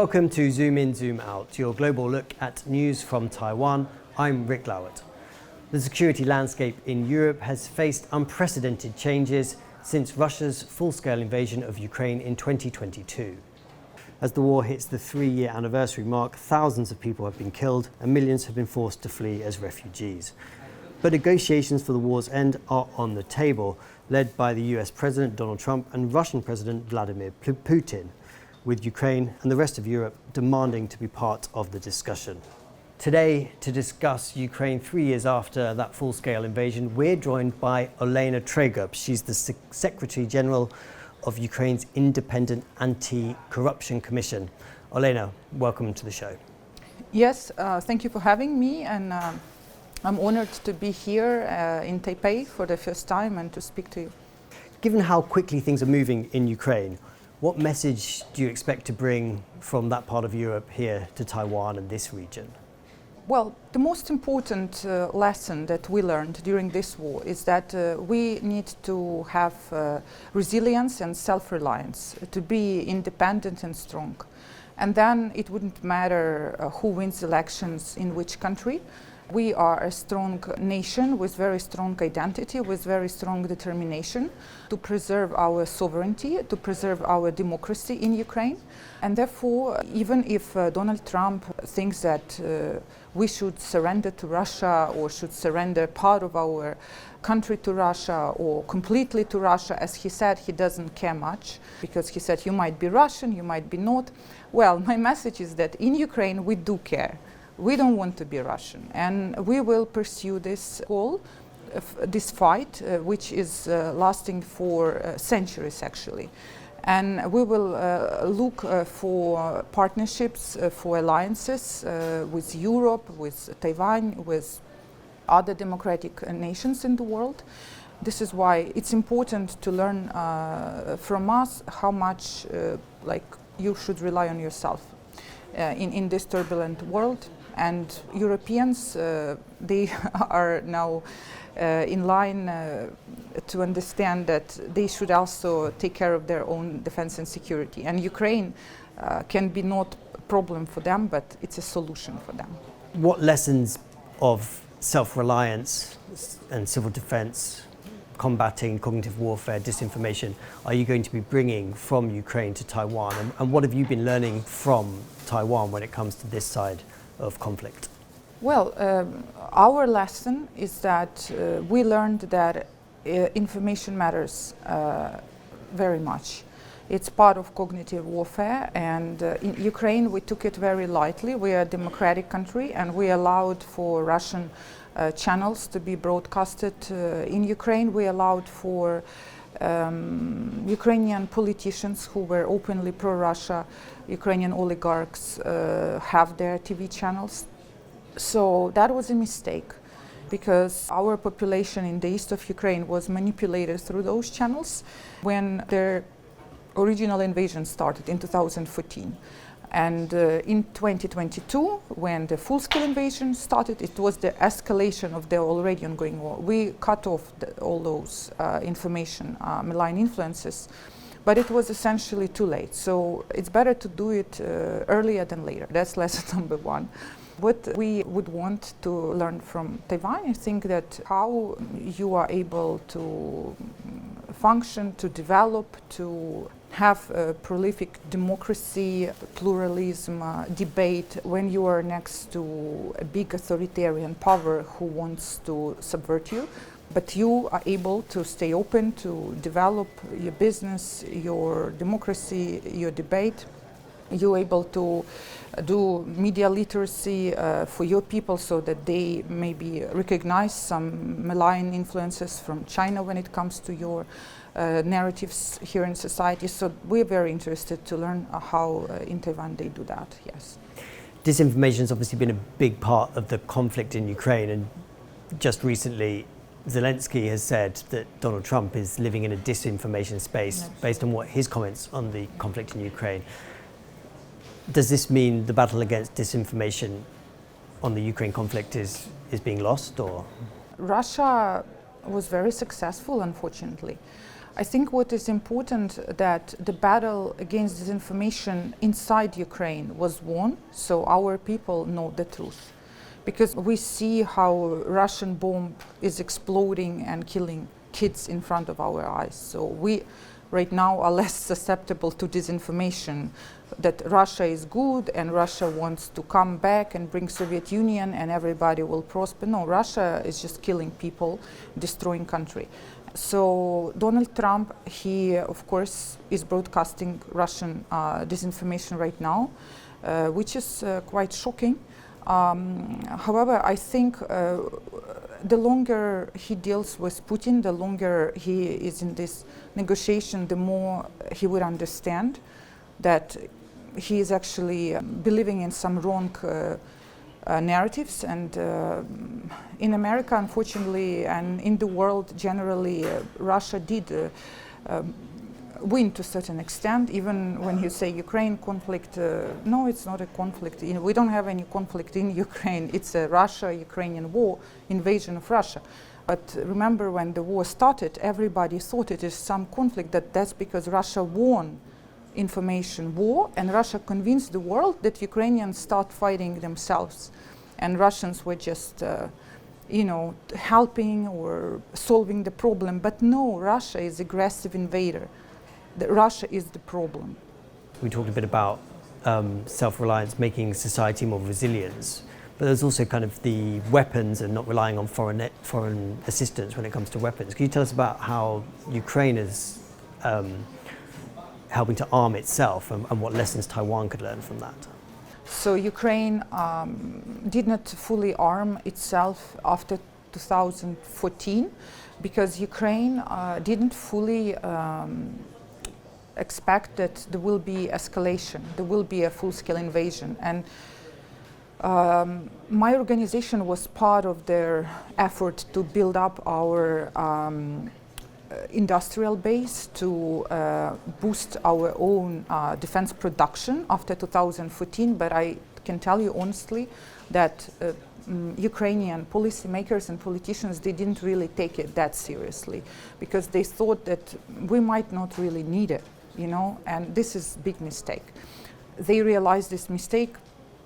Welcome to Zoom In, Zoom Out, your global look at news from Taiwan. I'm Rik Glauert. The security landscape in Europe has faced unprecedented changes since Russia's full-scale invasion of Ukraine in 2022. As the war hits the 3-year anniversary mark, thousands of people have been killed and millions have been forced to flee as refugees. But negotiations for the war's end are on the table, led by the US President Donald Trump and Russian President Vladimir Putin, with Ukraine and the rest of Europe demanding to be part of the discussion. Today, to discuss Ukraine 3 years after that full-scale invasion, we're joined by Olena Tregub. She's the Secretary General of Ukraine's Independent Anti-Corruption Commission. Olena, welcome to the show. Yes, thank you for having me, and I'm honored to be here in Taipei for the first time and to speak to you. Given how quickly things are moving in Ukraine, what message do you expect to bring from that part of Europe here to Taiwan and this region? Well, the most important lesson that we learned during this war is that we need to have resilience and self-reliance, to be independent and strong. And then it wouldn't matter who wins elections in which country. We are a strong nation with very strong identity, with very strong determination to preserve our sovereignty, to preserve our democracy in Ukraine. And therefore, even if Donald Trump thinks that we should surrender to Russia or should surrender part of our country to Russia or completely to Russia, as he said, he doesn't care much, because he said you might be Russian, you might be not. Well, my message is that in Ukraine we do care. We don't want to be Russian, and we will pursue this goal, this fight, which is lasting for centuries actually. And we will look for partnerships, for alliances with Europe, with Taiwan, with other democratic nations in the world. This is why it's important to learn from us how much you should rely on yourself in this turbulent world. And Europeans, they are now in line to understand that they should also take care of their own defense and security. And Ukraine can be not a problem for them, but it's a solution for them. What lessons of self-reliance and civil defense, combating cognitive warfare, disinformation, are you going to be bringing from Ukraine to Taiwan? And what have you been learning from Taiwan when it comes to this side of conflict? Well, our lesson is that we learned that information matters very much. It's part of cognitive warfare, and in Ukraine we took it very lightly. We are a democratic country, and we allowed for Russian channels to be broadcasted in Ukraine. We allowed for Ukrainian politicians who were openly pro-Russia, Ukrainian oligarchs, have their TV channels. So that was a mistake, because our population in the east of Ukraine was manipulated through those channels when their original invasion started in 2014. And in 2022, when the full-scale invasion started, it was the escalation of the already ongoing war. We cut off all those information, malign influences, but it was essentially too late. So it's better to do it earlier than later. That's lesson number one. What we would want to learn from Taiwan, I think that how you are able to function, to develop, to have a prolific democracy, pluralism, debate when you are next to a big authoritarian power who wants to subvert you. But you are able to stay open, to develop your business, your democracy, your debate. You're able to do media literacy for your people so that they maybe recognize some malign influences from China when it comes to your narratives here in society. So we're very interested to learn how in Taiwan they do that, yes. Disinformation has obviously been a big part of the conflict in Ukraine, and just recently Zelensky has said that Donald Trump is living in a disinformation space based on what his comments on the conflict in Ukraine. Does this mean the battle against disinformation on the Ukraine conflict is being lost, or? Russia was very successful, unfortunately. I think what is important that the battle against disinformation inside Ukraine was won, so our people know the truth. Because we see how Russian bomb is exploding and killing kids in front of our eyes. So we right now are less susceptible to disinformation that Russia is good and Russia wants to come back and bring Soviet Union and everybody will prosper. No, Russia is just killing people, destroying country. So Donald Trump, he of course is broadcasting Russian disinformation right now, which is quite shocking. However, I think the longer he deals with Putin, the longer he is in this negotiation, the more he would understand that he is actually believing in some wrong narratives. And in America, unfortunately, and in the world generally, Russia did win to a certain extent. Even when you say Ukraine conflict, no, it's not a conflict. We don't have any conflict in Ukraine. It's a Russia-Ukrainian war, invasion of Russia. But remember, when the war started, everybody thought it is some conflict. That's because Russia won information war, and Russia convinced the world that Ukrainians start fighting themselves, and Russians were just, helping or solving the problem. But no, Russia is aggressive invader. Russia is the problem. We talked a bit about self-reliance, making society more resilient, but there's also kind of the weapons and not relying on foreign assistance when it comes to weapons. Can you tell us about how Ukraine is helping to arm itself and what lessons Taiwan could learn from that? So Ukraine did not fully arm itself after 2014 because Ukraine didn't fully expect that there will be escalation, there will be a full-scale invasion. And my organization was part of their effort to build up our industrial base, to boost our own defense production after 2014. But I can tell you honestly that Ukrainian policymakers and politicians, they didn't really take it that seriously because they thought that we might not really need it, and this is a big mistake. They realized this mistake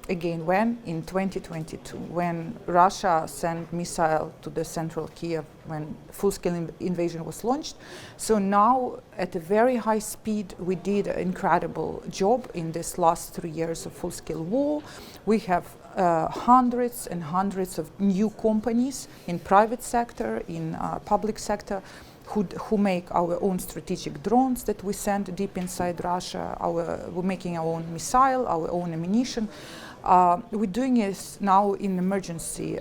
again when? In 2022, when Russia sent missile to the central Kiev, when full-scale invasion was launched. So now, at a very high speed, we did an incredible job in this last 3 years of full-scale war. We have hundreds and hundreds of new companies in private sector, in public sector, who make our own strategic drones that we send deep inside Russia. We're making our own missile, our own ammunition. We're doing it now in emergency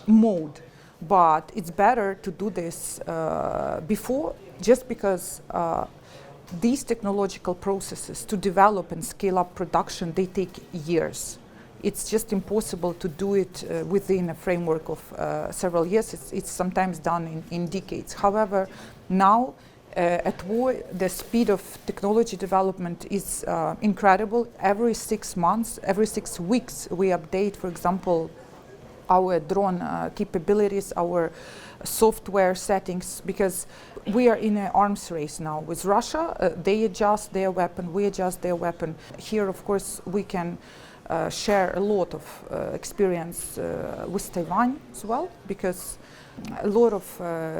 mode, but it's better to do this before, just because these technological processes to develop and scale up production, they take years. It's just impossible to do it within a framework of several years. It's sometimes done in decades. However, now at war, the speed of technology development is incredible. Every 6 months, every 6 weeks, we update, for example, our drone capabilities, our software settings, because we are in an arms race now with Russia. They adjust their weapon, we adjust their weapon. Here, of course, we can share a lot of experience with Taiwan as well, because a lot of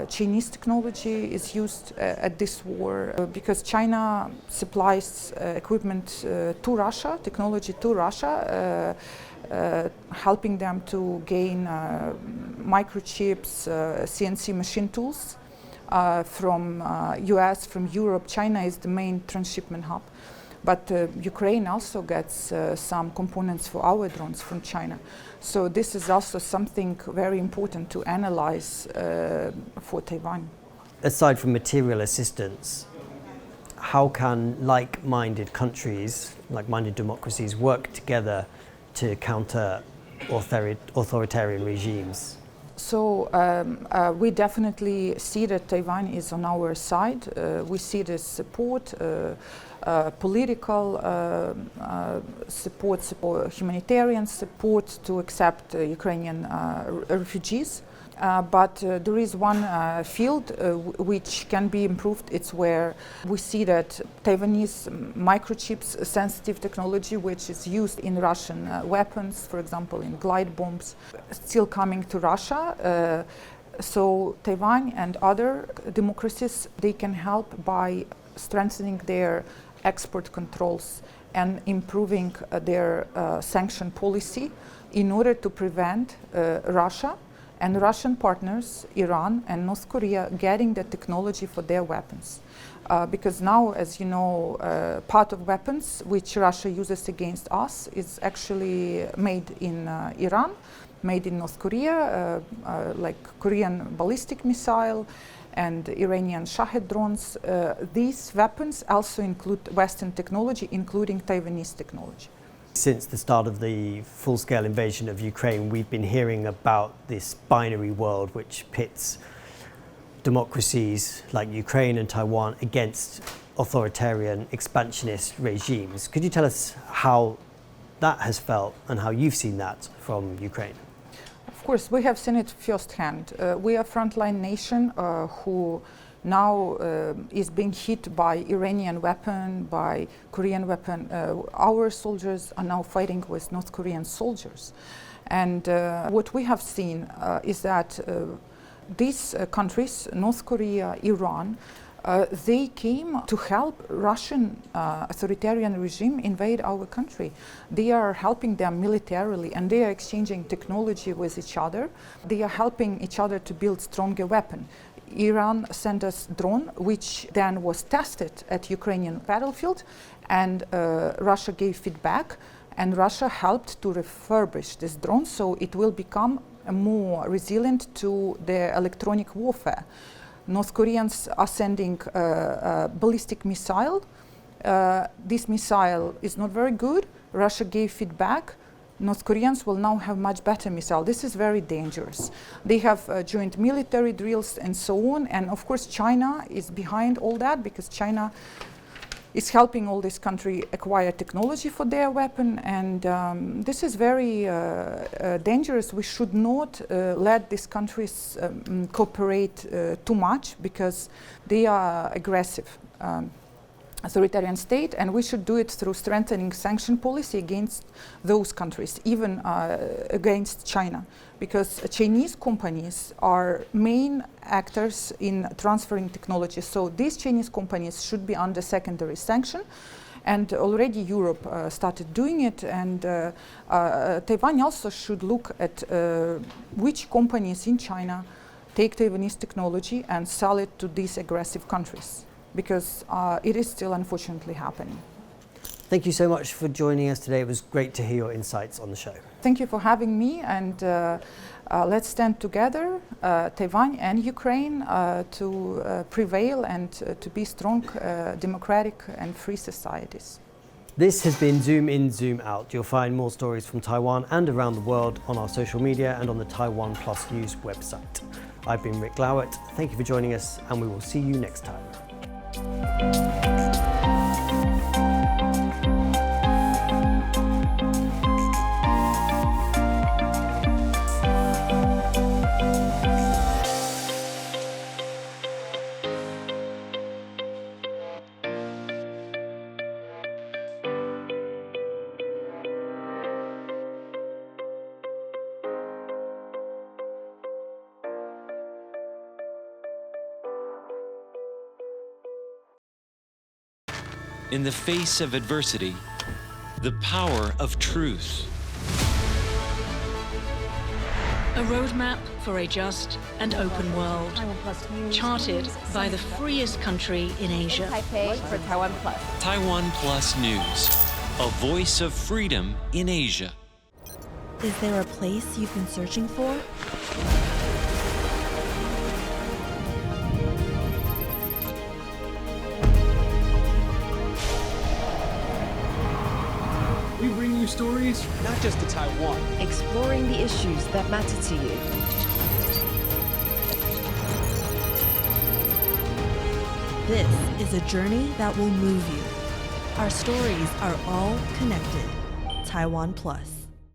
Chinese technology is used at this war, because China supplies equipment to Russia, technology to Russia, helping them to gain microchips, CNC machine tools from US, from Europe. China is the main transshipment hub. But Ukraine also gets some components for our drones from China. So this is also something very important to analyze for Taiwan. Aside from material assistance, how can like-minded countries, like-minded democracies work together to counter authoritarian regimes? So we definitely see that Taiwan is on our side. We see this support, political support, humanitarian support to accept Ukrainian refugees. But there is one field which can be improved. It's where we see that Taiwanese microchips, sensitive technology, which is used in Russian weapons, for example, in glide bombs, still coming to Russia. So Taiwan and other democracies, they can help by strengthening their export controls and improving their sanction policy in order to prevent Russia and Russian partners, Iran and North Korea, getting the technology for their weapons. Because now, as you know, part of weapons which Russia uses against us is actually made in Iran, made in North Korea, like Korean ballistic missile and Iranian Shahed drones. These weapons also include Western technology, including Taiwanese technology. Since the start of the full-scale invasion of Ukraine, we've been hearing about this binary world which pits democracies like Ukraine and Taiwan against authoritarian expansionist regimes. Could you tell us how that has felt and how you've seen that from Ukraine? Of course, we have seen it firsthand. We are a frontline nation who now is being hit by Iranian weapon, by Korean weapon. Our soldiers are now fighting with North Korean soldiers. And what we have seen is that these countries, North Korea, Iran, they came to help Russian authoritarian regime invade our country. They are helping them militarily and they are exchanging technology with each other. They are helping each other to build stronger weapons. Iran sent us drone, which then was tested at Ukrainian battlefield, and Russia gave feedback, and Russia helped to refurbish this drone so it will become more resilient to the electronic warfare. North Koreans are sending a ballistic missile. This missile is not very good. Russia gave feedback. North Koreans will now have much better missile. This is very dangerous. They have joint military drills and so on. And of course, China is behind all that because China is helping all this country acquire technology for their weapon. And this is very dangerous. We should not let these countries cooperate too much because they are aggressive. Authoritarian state, and we should do it through strengthening sanction policy against those countries, even against China, because Chinese companies are main actors in transferring technology. So these Chinese companies should be under secondary sanction, and already Europe started doing it, and Taiwan also should look at which companies in China take Taiwanese technology and sell it to these aggressive countries, because it is still unfortunately happening. Thank you so much for joining us today. It was great to hear your insights on the show. Thank you for having me, and let's stand together, Taiwan and Ukraine, to prevail and to be strong, democratic and free societies. This has been Zoom In, Zoom Out. You'll find more stories from Taiwan and around the world on our social media and on the TaiwanPlus News website. I've been Rik Glauert. Thank you for joining us, and we will see you next time. In the face of adversity, the power of truth. A roadmap for a just and open world, charted by the freest country in Asia. Taipei for TaiwanPlus. TaiwanPlus News, a voice of freedom in Asia. Is there a place you've been searching for? We bring you stories, not just to Taiwan. Exploring the issues that matter to you. This is a journey that will move you. Our stories are all connected. TaiwanPlus.